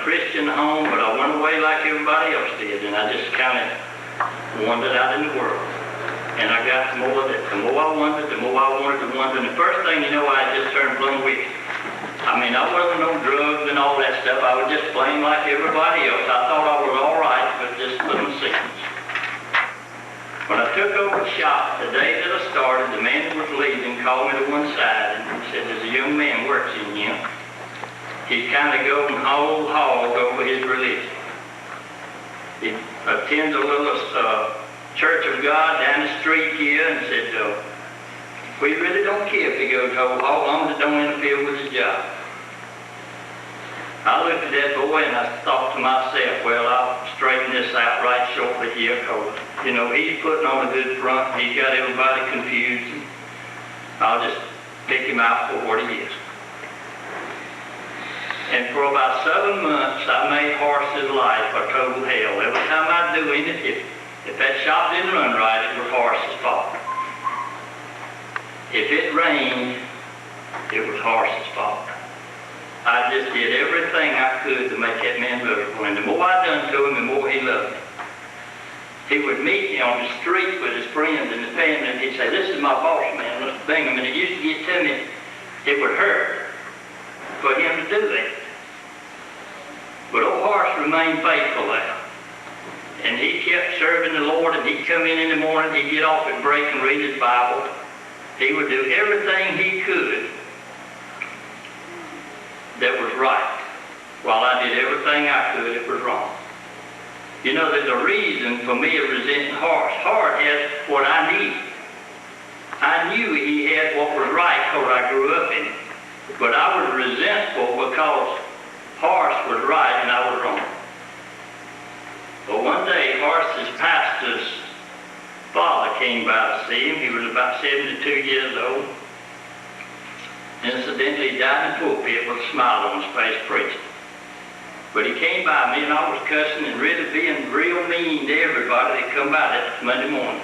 Christian home, but I went away like everybody else did, and I just kind of wandered out in the world. And I got more of it. The more I wandered, the more I wanted to wander. And the first thing you know, I just turned plumb wicked. I mean, I wasn't on drugs and all that stuff. I was just plain like everybody else. I thought I was all right, but just little sickness. When I took over the shop, the day that I started, the man that was leaving called me to one side and he said, there's a young man works in here. He's kind of going whole hog over his religion. He attends a little Church of God down the street here and said, we really don't care if he goes whole hog, long as it don't interfere with his job. I looked at that boy and I thought to myself, well, I'll straighten this out right shortly here, because, you know, he's putting on a good front. He's got everybody confused. And I'll just pick him out for what he is. And for about 7 months, I made Horace's life a total hell. Every time I'd do anything, if that shop didn't run right, it was Horace's fault. If it rained, it was Horace's fault. I just did everything I could to make that man miserable. And the more I done to him, the more he loved me. He would meet me on the street with his friends and his family, and he'd say, this is my boss man, Mr. Bingham. And it used to get to me, it would hurt for him to do that. But old Horace remained faithful there. And he kept serving the Lord, and he'd come in the morning, he'd get off at break and read his Bible. He would do everything he could that was right, while I did everything I could that was wrong. You know, there's a reason for me of resenting Horace. Horace has what I need. I knew he had what was right because I grew up in it. But I was resentful because Horace was right and I was wrong. But one day, Horace's pastor's father came by to see him. He was about 72 years old. Incidentally, he died in the pulpit with a smile on his face preaching. But he came by me and I was cussing and really being real mean to everybody that come by that Monday morning.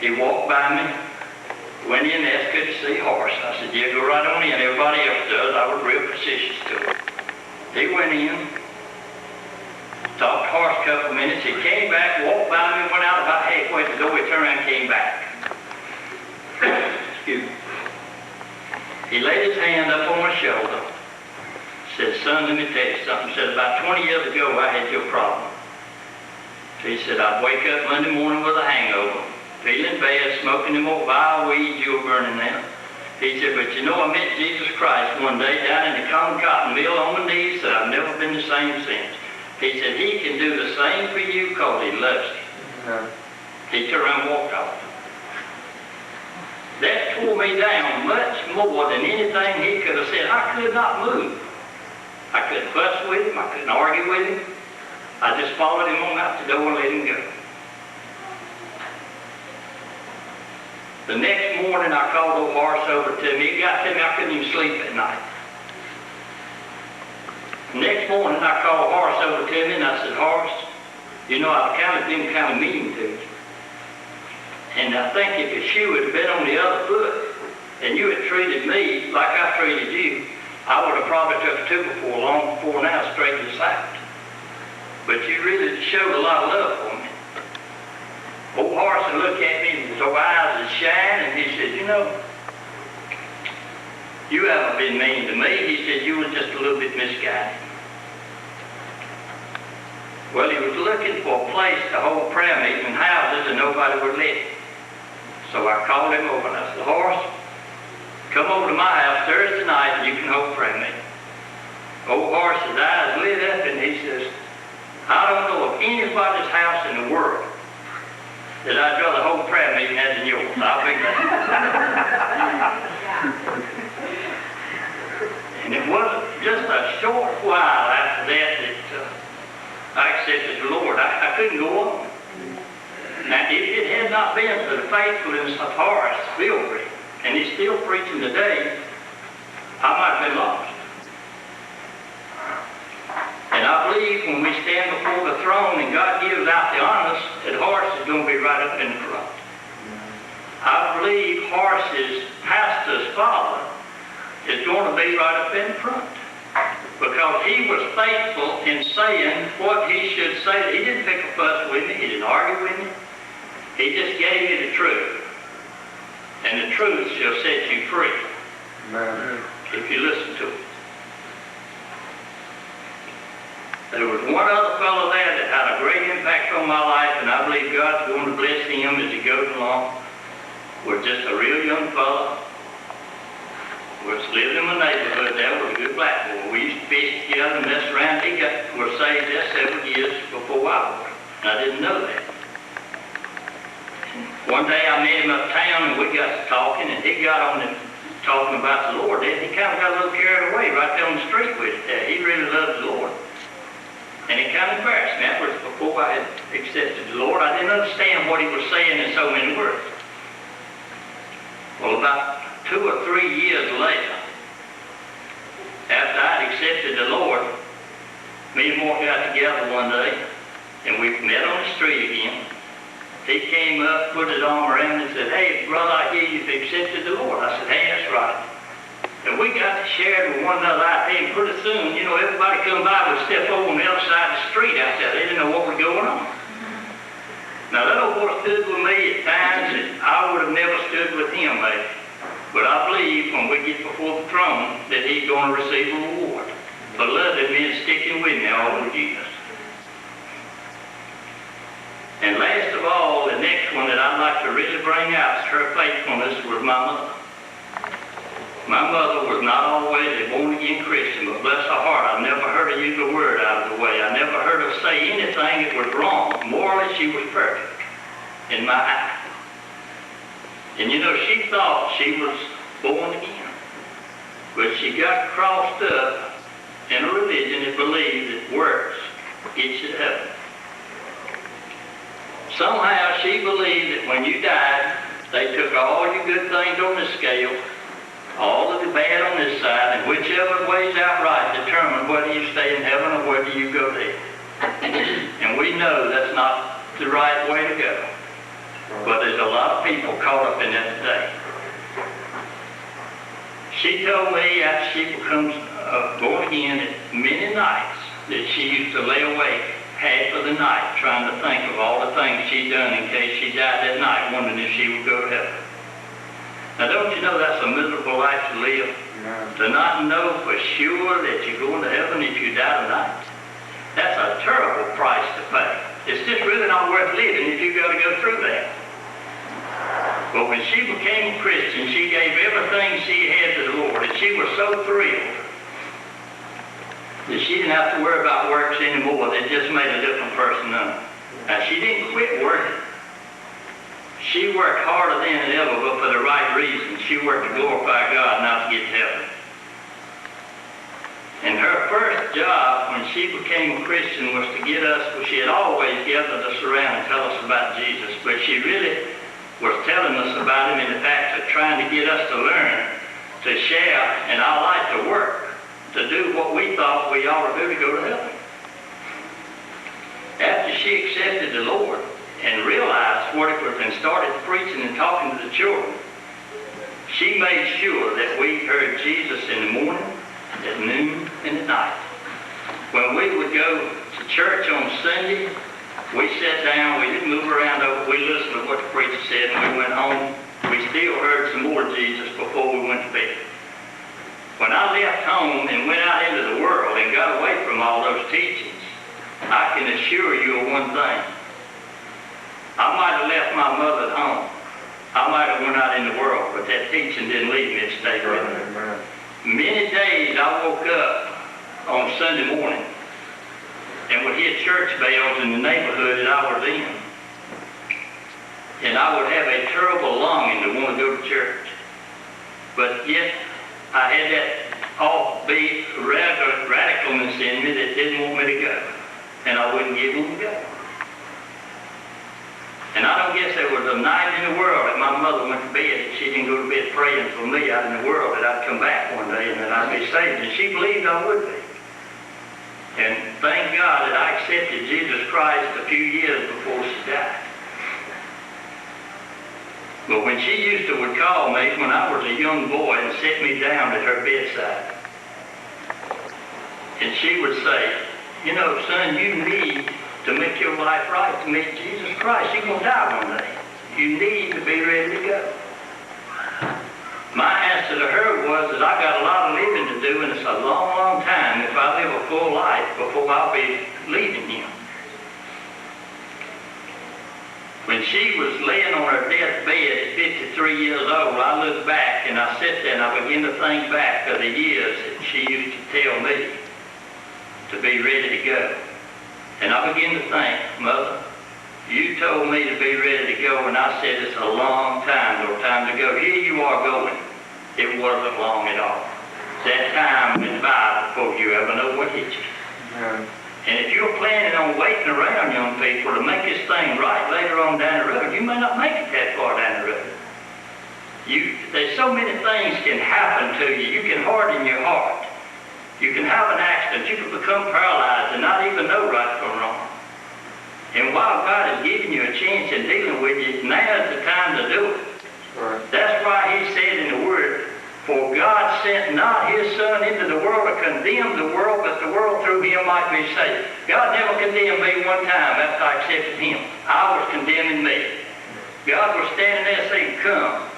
He walked by me, went in and asked, could you see Horace? I said, yeah, go right on in. Everybody else does. I was real facetious to him. He went in, talked to Horace a couple of minutes. He came back, walked by me, went out about halfway to the door. He turned around and came back. Excuse me. He laid his hand up on my shoulder, said, son, let me tell you something. Said, about 20 years ago, I had your problem. He said, I'd wake up Monday morning with a hangover, feeling bad, smoking them old vile weeds you were burning them. He said, but you know, I met Jesus Christ one day down in the cotton mill on my knees, said, I've never been the same since. He said, he can do the same for you because he loves you. Yeah. He turned around and walked off. That tore me down much more than anything he could have said. I could not move. I couldn't fuss with him. I couldn't argue with him. I just followed him on out the door and let him go. The next morning, I called old Horace over to me. He got to me, I couldn't even sleep at night. The next morning, I called Horace over to me, and I said, Horace, you know, I've kind of been kind of mean to you. And I think if your shoe had been on the other foot, and you had treated me like I treated you, I would have probably took a two before long before now, straightened this out. But you really showed a lot of love for me. Old Horace would look at me, and his eyes would shine, and he said, you know, you haven't been mean to me. He said, you were just a little bit misguided. Well, he was looking for a place to hold prayer meetings in houses, and nobody would let him. So I called him over, and I said, Horace, come over to my house Thursday night, and you can hold prayer meeting. Old Horace's eyes lit up, and he says, I don't know of anybody's house in the world that I'd rather hold prayer meeting at than yours. I'll be glad. And it wasn't just a short while after that I accepted the Lord. I couldn't go on. Now, if it had not been for the faithfulness of Horace Bilbrey, and he's still preaching today, I might have been lost. And I believe when we stand before the throne and God gives out the honors, that Horace is going to be right up in the front. I believe Horace's pastor's father is going to be right up in front. Because because he was faithful in saying what he should say. He didn't pick a fuss with me. He didn't argue with me. He just gave me the truth. And the truth shall set you free. Amen. If you listen to it. There was one other fellow there that had a great impact on my life, and I believe God's going to bless him as he goes along. Was just a real young fellow. Was living in my neighborhood there, was a good black boy. We used to fish together and mess around. He was saved there several years before I was. And I didn't know that. One day I met him uptown and we got to talking, and he got on and talking about the Lord. Then he kind of got a little carried away right there on the street with it. He really loved the Lord. And it kind of embarrassed me. That was before I had accepted the Lord. I didn't understand what he was saying in so many words. Well, about 2 or 3 years later, after I'd accepted the Lord, me and Mort got together one day, and we met on the street again. He came up, put his arm around me and said, "Hey, brother, I hear you've accepted the Lord." I said, "Hey, that's right." And we got to share with one another. And pretty soon, everybody come by would step over on the other side of the street out there. They didn't know what was going on. Now, that old boy stood with me at times that I would have never stood with him, maybe. But I believe when we get before the throne that he's going to receive a reward for loving me and sticking with me all those years. And last of all, the next one that I'd like to really bring out is her faithfulness was my mother. My mother was not always a born-again Christian, but bless her heart, I never heard her use a word out of the way. I never heard her say anything that was wrong. Morally, she was perfect in my eye. And she thought she was born again. But she got crossed up in a religion that believed that works gets you to heaven. Somehow she believed that when you died, they took all your good things on the scale, all of the bad on this side, and whichever weighs out right determined whether you stay in heaven or whether you go there. And we know that's not the right way to go. But there's a lot of people caught up in that today. She told me after she becomes born again that many nights that she used to lay awake half of the night trying to think of all the things she'd done in case she died that night, wondering if she would go to heaven. Now, don't you know that's a miserable life to live? Amen. To not know for sure that you're going to heaven if you die tonight? That's a terrible price to pay. It's just really not worth living if you've got to go through that. But when she became a Christian, she gave everything she had to the Lord, and she was so thrilled that she didn't have to worry about works anymore. It just made a different person of her. Now, she didn't quit working. She worked harder than ever, but for the right reason. She worked to glorify God, not to get to heaven. And her first job when she became a Christian was to get us, well, she had always gathered us around and tell us about Jesus, but she really was telling us about him in the fact of trying to get us to learn, to share, and I like to work, to do what we thought we ought to do to go to heaven. After she accepted the Lord and realized what it was and started preaching and talking to the children, she made sure that we heard Jesus in the morning, at noon, and at night. When we would go to church on Sunday, we sat down, we didn't move around over, we listened to what the preacher said, and we went home. We still heard some more Jesus before we went to bed. When I left home and went out into the world and got away from all those teachings, I can assure you of one thing. I might have left my mother at home. I might have went out in the world, but that teaching didn't leave me. It stayed with me. Many days I woke up on Sunday morning and would hear church bells in the neighborhood that I was in. And I would have a terrible longing to want to go to church. But yet, I had that offbeat radicalness in me that didn't want me to go. And I wouldn't give him to go. And I don't guess there was a night in the world that my mother went to bed that she didn't go to bed praying for me out in the world that I'd come back one day and that I'd be saved. And she believed I would be. And thank God that I accepted Jesus Christ a few years before she died. But when she would call me when I was a young boy and sit me down at her bedside, And she would say, you know, son, you need to make your life right to meet Jesus Christ. You're going to die one day. You need to be ready to go. My answer to her was that I got a lot of living to do, and it's a long, long time if I live a full life before I'll be leaving him. When she was laying on her deathbed at 53 years old, I looked back and I sat there and I began to think back of the years that she used to tell me to be ready to go. And I began to think, Mother, you told me to be ready to go, and I said it's a long time, no time to go. Here you are going. It wasn't long at all. That time went by before you ever know what hit you. Yeah. And if you're planning on waiting around, young people, to make this thing right later on down the road, you may not make it that far down the road. There's so many things can happen to you. You can harden your heart. You can have an accident. You can become paralyzed and not even know right from wrong. And while God has given you a chance in dealing with you, now's the time to do it. Right. That's why he said in the Word, for God sent not his Son into the world to condemn the world, but the world through him might be saved. God never condemned me one time after I accepted him. I was condemning me. God was standing there saying, come,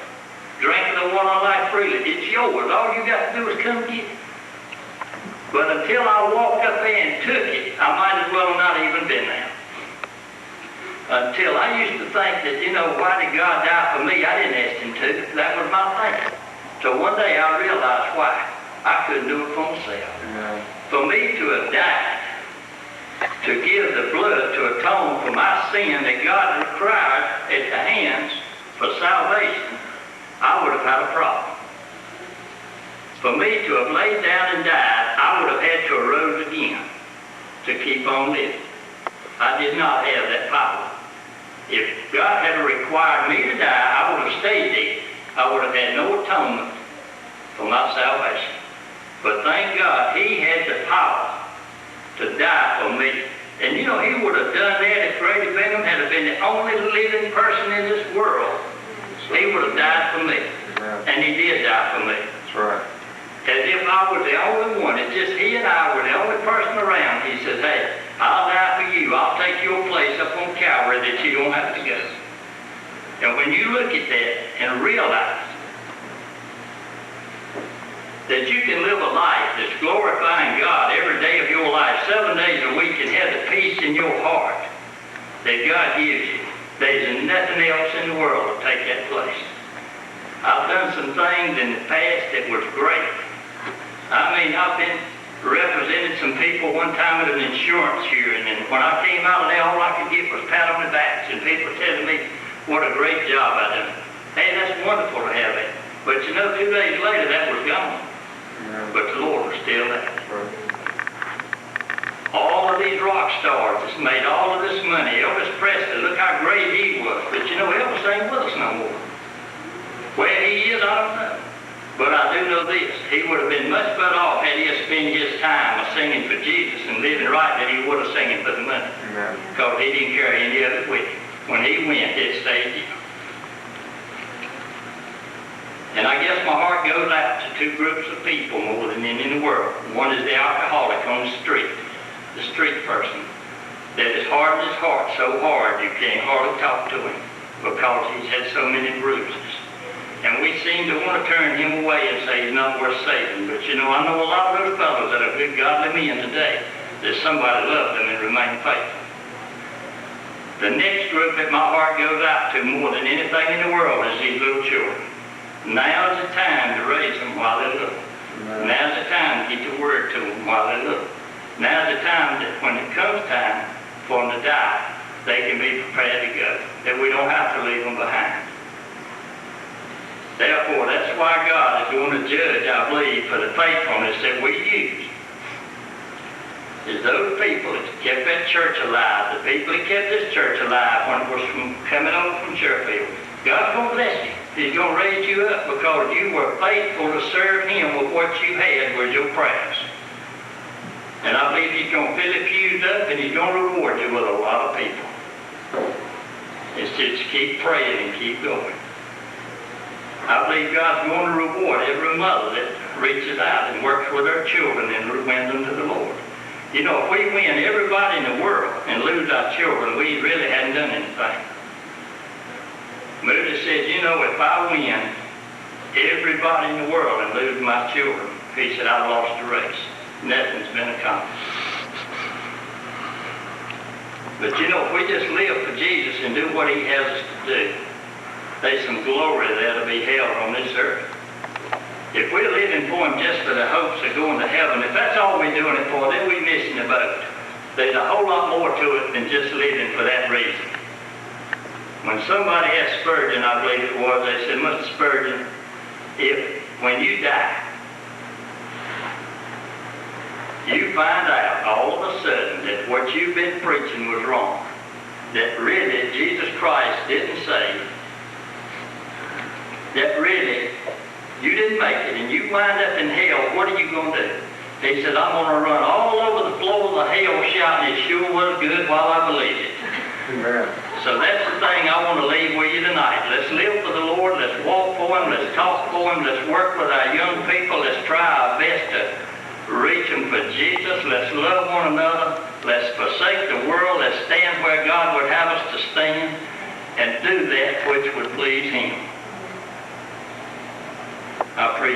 drink of the water of life freely. It's yours. All you got to do is come get it. But until I walked up there and took it, I might as well not even been there. Until I used to think that, you know, why did God die for me? I didn't ask him to. That was my thinking. So one day I realized why. I couldn't do it for myself. Yeah. For me to have died, to give the blood to atone for my sin that God required at the hands for salvation, I would have had a problem. For me to have laid down and died, I would have had to arise again to keep on living. I did not have that power. If God had required me to die, I would have stayed dead. I would have had no atonement for my salvation. But thank God, he had the power to die for me. And you know, he would have done that if Grady Bingham had been the only living person in this world. He would have died for me. And he did die for me. That's right. As if I was the only one. It's just he and I were the only person around. He says, hey, I'll die for you. I'll take your place up on Calvary that you don't have to go. And when you look at that and realize that you can live a life that's glorifying God every day of your life, 7 days a week, and have the peace in your heart that God gives you, there's nothing else in the world to take that place. I've done some things in the past that was great. I mean, I've been represented some people one time at an insurance hearing, and when I came out of there, all I could get was pat on the backs, and people telling me what a great job I done. Hey, that's wonderful to have it. But you know, 2 days later, that was gone. Yeah. But the Lord was still there. Right. All of these rock stars that's made all of this money, Elvis Presley, look how great he was. But you know, Elvis ain't with us no more. Where he is, I don't know. But I do know this. He would have been much better off had he spent his time singing for Jesus and living right than he would have singing for the money. Because he didn't carry any of it with him. When he went, it stayed here. And I guess my heart goes out to two groups of people more than any in the world. One is the alcoholic on the street person that has hardened his heart so hard you can't hardly talk to him because he's had so many bruises. And we seem to want to turn him away and say he's not worth saving. But you know, I know a lot of those fellows that are good godly men today that somebody loved them and remained faithful. The next group that my heart goes out to more than anything in the world is these little children. Now's the time to raise them while they're little. Now's the time to get the word to them while they're little. Now's the time that when it comes time for them to die, they can be prepared to go. That we don't have to leave them behind. Therefore, that's why God is going to judge, I believe, for the faithfulness that we use. Is those people that kept that church alive, the people that kept this church alive when it was coming over from Sherfield. God's going to bless you. He's going to raise you up because you were faithful to serve him with what you had with your prayers. And I believe he's going to fill the pews up and he's going to reward you with a lot of people. It's just keep praying and keep going. I believe God's going to reward every mother that reaches out and works with her children and wins them to the Lord. You know, if we win everybody in the world and lose our children, we really hadn't done anything. Moody said, you know, if I win everybody in the world and lose my children, he said, I've lost the race. Nothing's been accomplished. But you know, if we just live for Jesus and do what he has us to do, there's some glory that'll be held on this earth. If we're living for him just for the hopes of going to heaven, if that's all we're doing it for, then we're missing the boat. There's a whole lot more to it than just living for that reason. When somebody asked Spurgeon, I believe it was, they said, Mr. Spurgeon, if when you die, you find out all of a sudden that what you've been preaching was wrong, that really Jesus Christ didn't save, that really you didn't make it, and you wind up in hell, what are you going to do? He said, I'm going to run all over the floor of the hell shouting, it sure was good while I believed it. Amen. So that's the thing I want to leave with you tonight. Let's live for the Lord. Let's walk for him. Let's talk for him. Let's work with our young people. Let's try our best to reach them for Jesus. Let's love one another. Let's forsake the world. Let's stand where God would have us to stand and do that which would please him. I appreciate